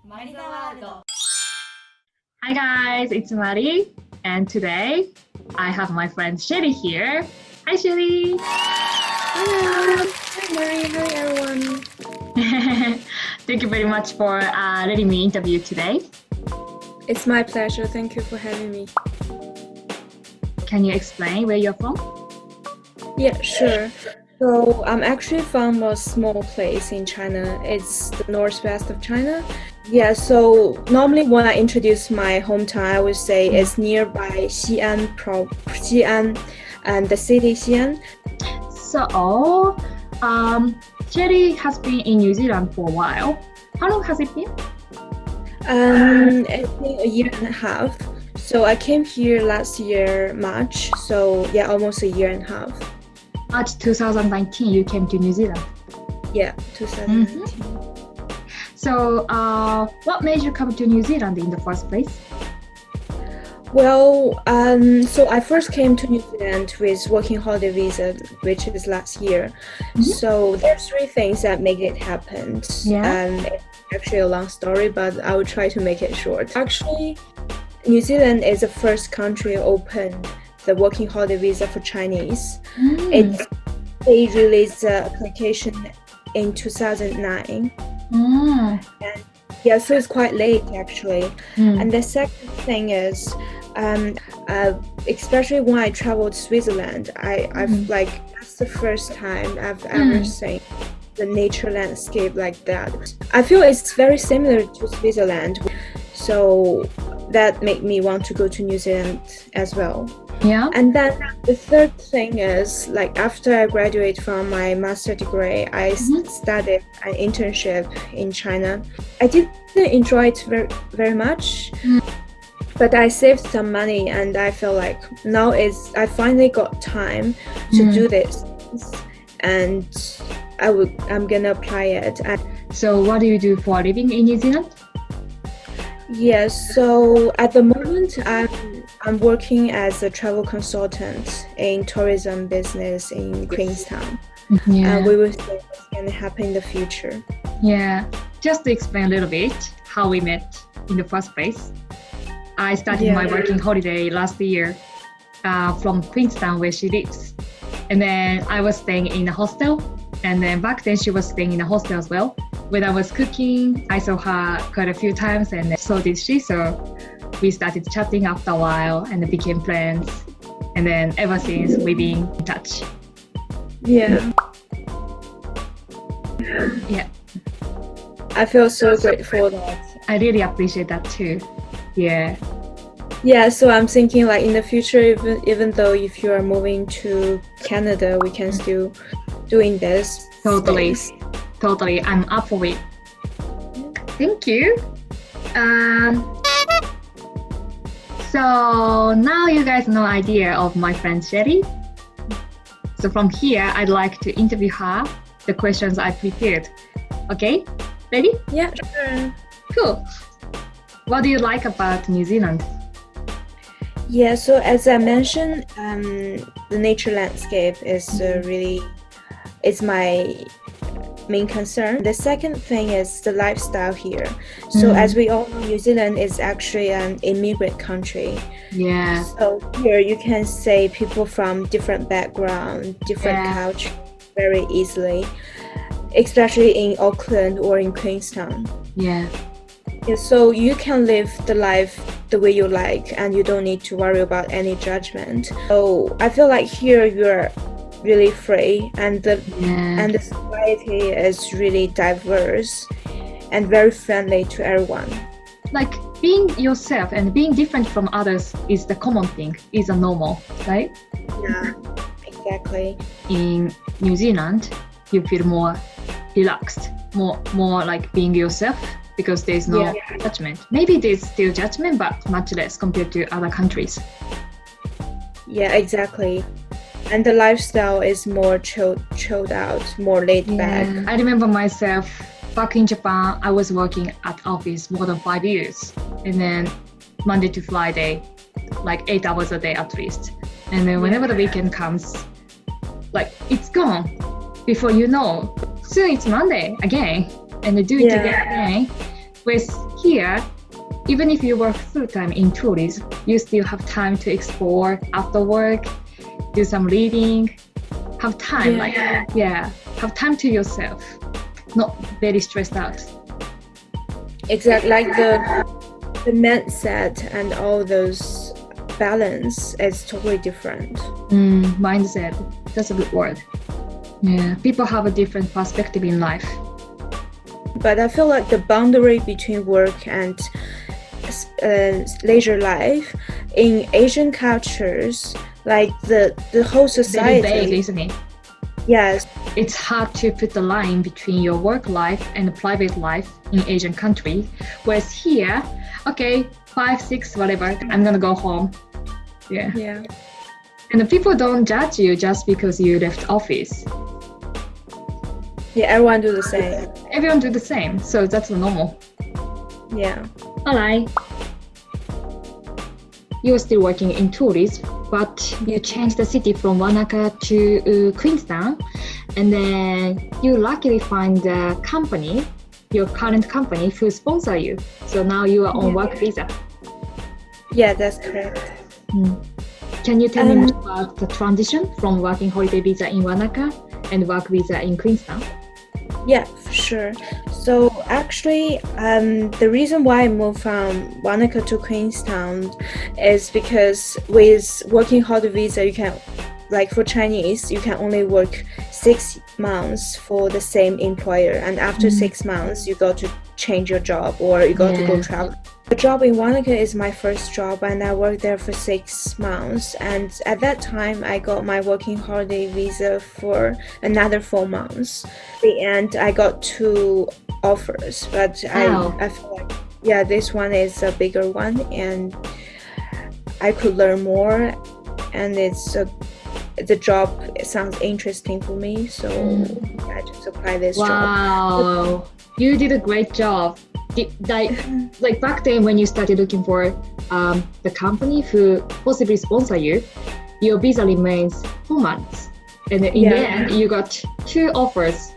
Mari the World. Hi guys, it's Mari, and today I have my friend Sherry here. Hi Sherry. Hello. Hi Mari. Hi everyone. Thank you very much for letting me interview today. It's my pleasure. Thank you for having me. Can you explain where you're from? Yeah, sure. So I'm actually from a small place in China. It's the northwest of China. Yeah, so normally when I introduce my hometown, I would say it's nearby Xi'an and the city Xi'an. So, Sherry has been in New Zealand for a while. How long has it been? It's been a year and a half. So I came here last year, March. So yeah, almost a year and a half. March 2019, you came to New Zealand. Yeah, 2019. So, what made you come to New Zealand in the first place? Well, so I first came to New Zealand with working holiday visa, which is last year. So there's three things that made it happen. Yeah. It's actually a long story, but I will try to make it short. Actually, New Zealand is the first country opened the working holiday visa for Chinese. They released the application in 2009. And yeah, so it's quite late actually. And the second thing is, especially when I traveled to Switzerland, I've like that's the first time I've ever seen the nature landscape like that. I feel it's very similar to Switzerland, so that made me want to go to New Zealand as well. Yeah. And then the third thing is, like, after I graduated from my master degree, I started an internship in China. I didn't enjoy it very much, but I saved some money, and I feel like now I finally got time to do this, and I'm gonna apply it. So what do you do for a living in New Zealand? Yes, so at the moment I'm working as a travel consultant in tourism business in Queenstown. And we will see what's going to happen in the future. Yeah, just to explain a little bit how we met in the first place. I started my working holiday last year from Queenstown where she lives. And then I was staying in a hostel. And then back then she was staying in a hostel as well. When I was cooking, I saw her quite a few times and so did she. So we started chatting after a while and became friends. And then ever since we've been in touch. Yeah. Yeah. I feel so grateful that. I really appreciate that too. Yeah. Yeah, so I'm thinking like in the future, even though if you are moving to Canada, we can still doing this. Totally. Space. Totally, I'm up for it. Thank you. So now you guys know idea of my friend Sherry. So from here, I'd like to interview her, the questions I prepared. Okay, ready? Yeah, sure. Cool. What do you like about New Zealand? Yeah, so as I mentioned, the nature landscape is it's my main concern. The second thing is the lifestyle here. So as we all know, New Zealand is actually an immigrant country. Yeah. So here you can say people from different background, different culture very easily, especially in Auckland or in Queenstown. Yeah. Yeah, so you can live the life the way you like and you don't need to worry about any judgment. So I feel like here you're really free and the society is really diverse and very friendly to everyone. Like being yourself and being different from others is the common thing, is a normal, right? Yeah, exactly. In New Zealand, you feel more relaxed, more like being yourself because there's no judgment. Maybe there's still judgment, but much less compared to other countries. Yeah, exactly. And the lifestyle is more chilled out, more laid back. I remember myself back in Japan, I was working at office more than 5 years. And then Monday to Friday, like 8 hours a day at least. And then whenever the weekend comes, like it's gone. Before you know, soon it's Monday again. And they do it again. With here, even if you work full-time in tourism, you still have time to explore after work, do some reading, have time, have time to yourself, not very stressed out. Exactly, like the mindset and all those balance is totally different. Mindset, that's a good word. Yeah, people have a different perspective in life. But I feel like the boundary between work and leisure life in Asian cultures, like the whole society, very vague, isn't it? Yes. It's hard to put the line between your work life and private life in Asian countries. Whereas here, okay, 5, 6, whatever, I'm gonna go home. Yeah. And the people don't judge you just because you left office. Yeah, everyone do the same. Everyone do the same, so that's normal. Yeah. Alright. You're still working in tourism, but you changed the city from Wanaka to Queenstown, and then you luckily find a company, your current company, who sponsor you. So now you are on work visa. Yeah, that's correct. Can you tell me more about the transition from working holiday visa in Wanaka and work visa in Queenstown? Yeah, for sure. So actually, the reason why I moved from Wanaka to Queenstown is because with working holiday visa, you can, like for Chinese, you can only work 6 months for the same employer, and after 6 months, you got to change your job or you got to go travel. The job in Wanaka is my first job, and I worked there for 6 months. And at that time, I got my working holiday visa for another 4 months. At the end, I got 2 offers, but I feel like, this one is a bigger one, and I could learn more. And the job sounds interesting for me, so I just applied this job. Wow, you did a great job. Like back then when you started looking for the company who possibly sponsor you, your visa remains 4 months, and in the end you got 2 offers.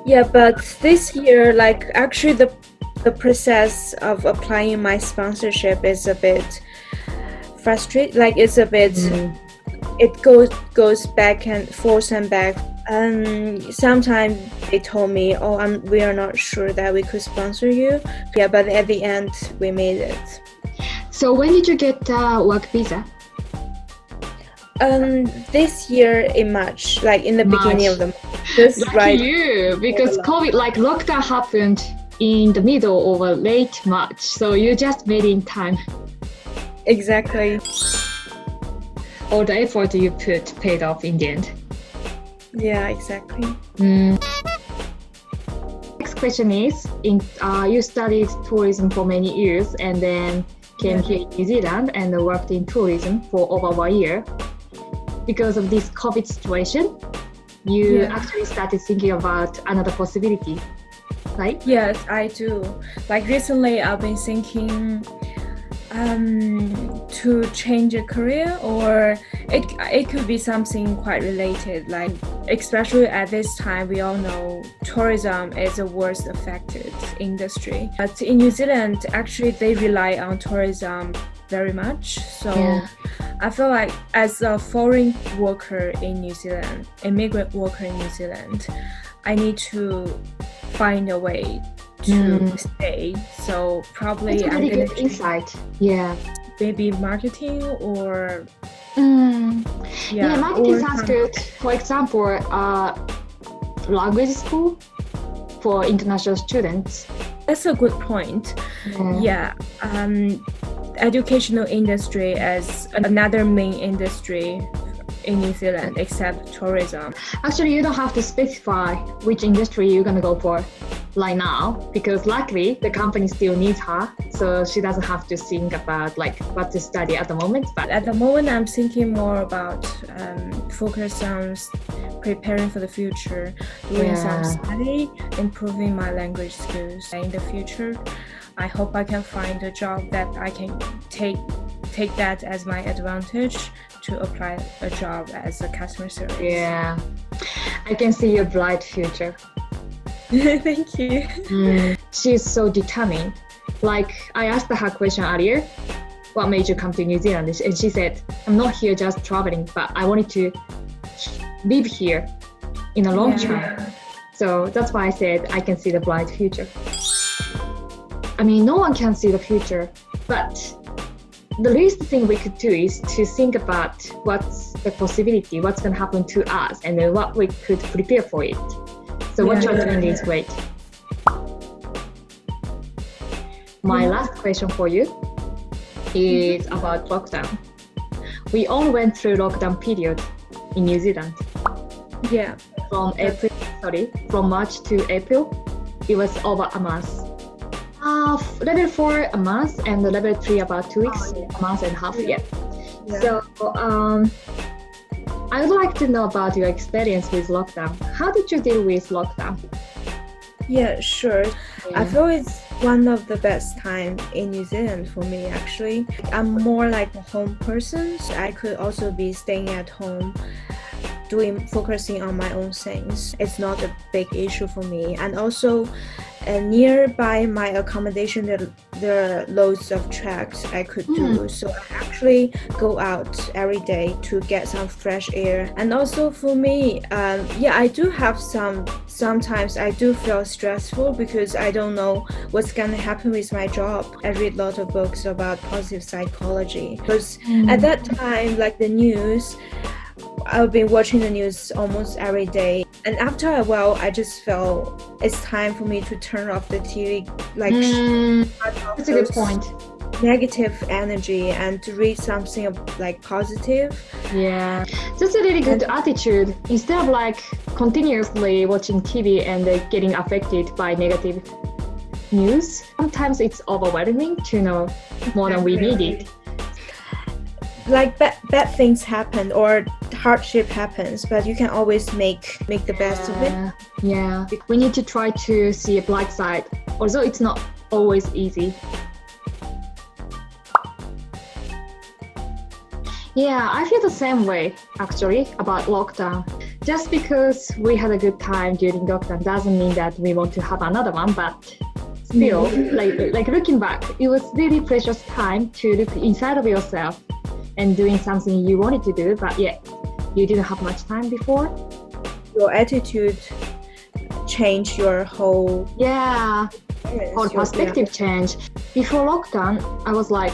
Yeah, but this year, like actually the process of applying my sponsorship is a bit frustrating. Like it's a bit it goes back and forth and back. Sometimes they told me, we are not sure that we could sponsor you. Yeah, but at the end, we made it. So when did you get work visa? This year in March, like in the beginning of the month. Lucky you, because COVID, like lockdown happened in the middle or late March. So you just made it in time. Exactly. All the effort you put paid off in the end. Yeah, exactly. Next question is, you studied tourism for many years and then came here in New Zealand and worked in tourism for over 1 year. Because of this COVID situation, you actually started thinking about another possibility, right? Yes, I do. Like recently, I've been thinking to change a career, or it could be something quite related, like especially at this time we all know tourism is the worst affected industry, but in New Zealand actually they rely on tourism very much. So I feel like as a foreign worker in New Zealand, immigrant worker in New Zealand, I need to find a way to stay. So probably I'm gonna get insight. Maybe marketing or marketing sounds good. For example, language school for international students. That's a good point. Educational industry as another main industry in New Zealand except tourism. Actually, you don't have to specify which industry you're gonna go for right now, because luckily the company still needs her, so she doesn't have to think about like what to study at the moment. But at the moment I'm thinking more about focus on preparing for the future, doing some study, improving my language skills. In the future, I hope I can find a job that I can take that as my advantage to apply a job as a customer service. I can see your bright future. Thank you. She's so determined. Like I asked her question earlier, what made you come to New Zealand? And she said, I'm not here just traveling, but I wanted to live here in a long term. So that's why I said I can see the bright future. I mean, no one can see the future, but the least thing we could do is to think about what's the possibility, what's going to happen to us, and then what we could prepare for it. So what you're doing is great. My last question for you is about lockdown. We all went through lockdown period in New Zealand. Yeah. From March to April, it was over a month. Level 4 a month and level 3 about 2 weeks, a month and a half. So I would like to know about your experience with lockdown. How did you deal with lockdown? Yeah, sure. I feel it's one of the best time in New Zealand for me, actually. I'm more like a home person, so I could also be staying at home, focusing on my own things. It's not a big issue for me. And also nearby my accommodation, there are loads of tracks I could do. So I actually go out every day to get some fresh air. And also for me, I do have sometimes I do feel stressful because I don't know what's gonna happen with my job. I read a lot of books about positive psychology because at that time, like the news, I've been watching the news almost every day, and after a while I just felt it's time for me to turn off the TV, like that's a good point. Negative energy and to read something like positive. Yeah, that's a really good attitude. Instead of like continuously watching TV and getting affected by negative news, sometimes it's overwhelming to know more than we needed. Like bad things happen or hardship happens, but you can always make the best of it. Yeah, we need to try to see a bright side, although it's not always easy. Yeah, I feel the same way actually about lockdown. Just because we had a good time during lockdown doesn't mean that we want to have another one, but still, like looking back, it was really precious time to look inside of yourself and doing something you wanted to do, but yet you didn't have much time before. Your attitude changed your whole perspective change. Before lockdown, I was like,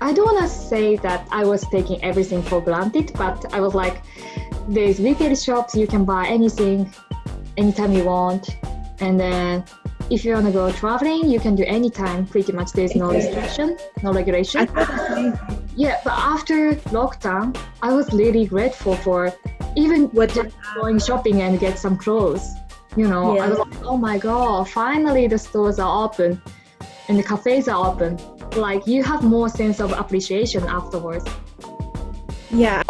I don't want to say that I was taking everything for granted, but I was like, there's retail shops, you can buy anything, anytime you want. And then if you want to go traveling, you can do anytime, pretty much. There's no restriction, no regulation. Yeah, but after lockdown, I was really grateful for even just going shopping and get some clothes. You know, I was like, oh my God, finally the stores are open and the cafes are open. Like you have more sense of appreciation afterwards. Yeah.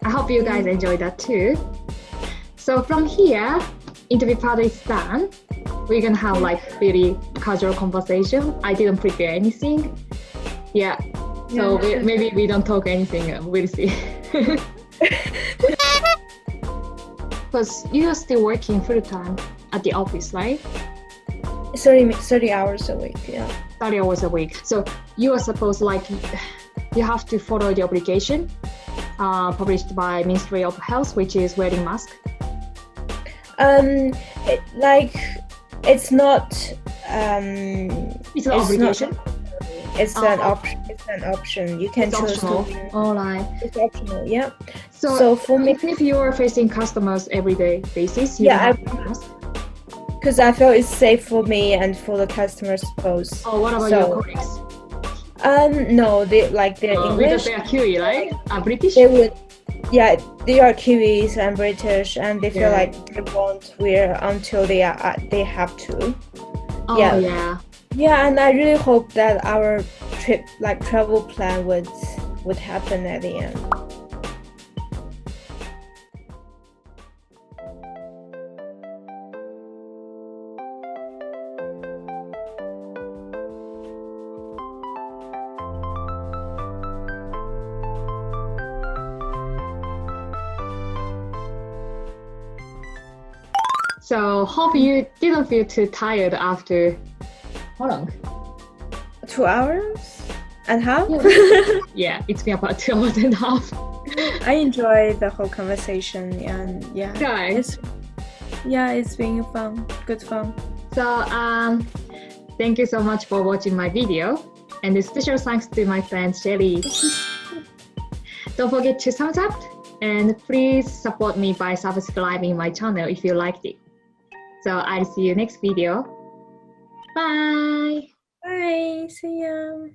I hope you guys enjoy that too. So from here, interview part is done. We're gonna have like really casual conversation. I didn't prepare anything. Yeah. So maybe we don't talk anything. We'll see. Because you're still working full time at the office, right? 30 hours a week. Yeah. 30 hours a week. So you are supposed like you have to follow the obligation published by Ministry of Health, which is wearing mask. It's not. It's an obligation. It's an option. It's an option. You can choose optional. to. All right. It's optional. Yeah. So for me, even if you are facing customers everyday basis, you have to mask. Because I feel it's safe for me and for the customers both. Oh, what about your colleagues? No, they're English. Because they are Kiwi, right? British. They would. Yeah, they are Kiwis and British, and they feel like they won't wear until they have to. Oh yeah. Yeah, and I really hope that our travel plan would happen at the end. So hope you didn't feel too tired after how long? 2 hours and a half? Yeah, it's been about 2 hours and a half. I enjoyed the whole conversation and Guys. It's been fun, good fun. So thank you so much for watching my video, and a special thanks to my friend Shelly. Don't forget to thumbs up, and please support me by subscribing my channel if you liked it. So I'll see you next video. Bye. Bye, see ya.